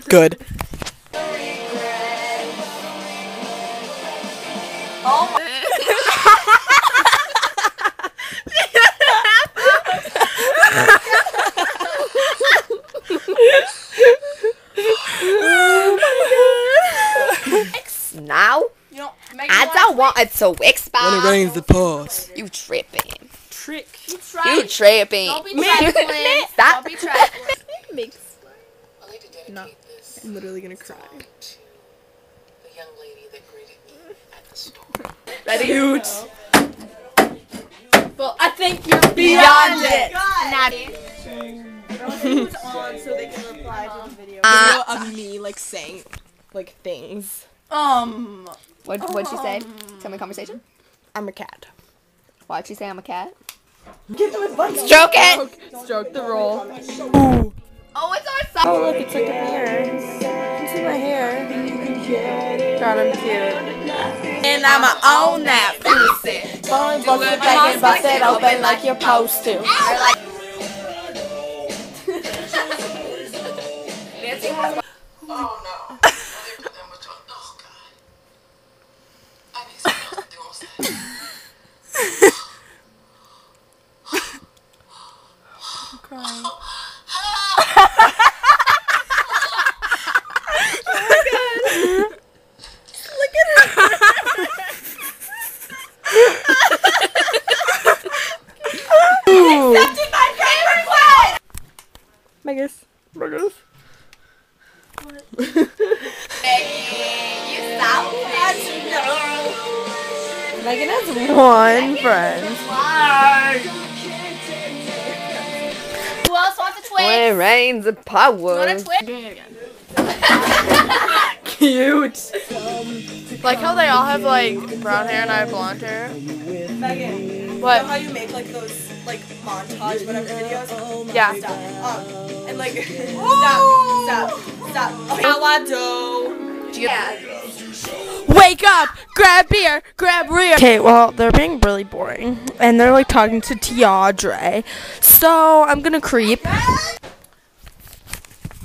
Good. Oh. Now? I don't want it to expire. When it rains, it pours. You tripping. You tripping. Don't be trifling. Stop. Don't be trifling. Mix. No. I'm literally gonna cry. The young lady that greeted me at the store. Ready? Cute. Well, I think you're Beyond it. Who's on so they can reply to the video. Of me like saying like things. What'd she say? Tell me conversation. I'm a cat. Why'd she say I'm a cat? Stroke it. Stroke the roll. Ooh. Oh, it's our song. Oh look, it's like a mirror. You can see my hair. God, I'm cute. And I'ma own that pussy. Bust it back and bust it open like you're supposed to. Oh no. They put that much on. Oh god. I need something to do on that. I'm crying. Megas. Megan has one friend. Who else wants a twist? When it rains, it pours. Want a twist? Cute. Like how they all have like brown hair and I have blonde hair. Megan. What? You know how you make like those like montage whatever videos? Yeah. Stop. And like stop. How I do. Yeah. Wake up! Grab beer! Grab rear! Okay, well, they're being really boring. And they're like talking to Tiadre. So, I'm gonna creep.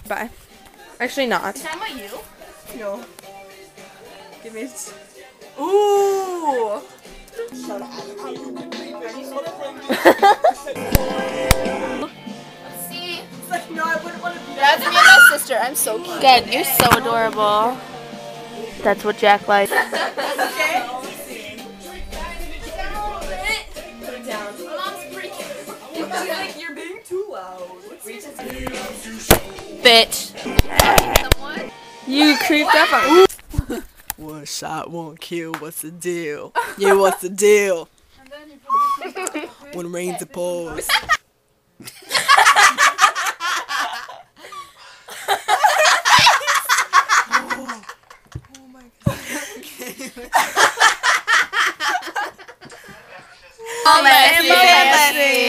Bye. Actually not. Is that about you? No. Give me. Ooh. See? It's like, no, I wouldn't want to be That's me and my sister. I'm so cute. Dad, you're so adorable. That's what Jack likes. okay. Like, you're being too loud. Bitch. You creeped up on me. One shot, one kill. What's the deal? Yeah, what's the deal? When it rains, it pours. Oh my god. Oh,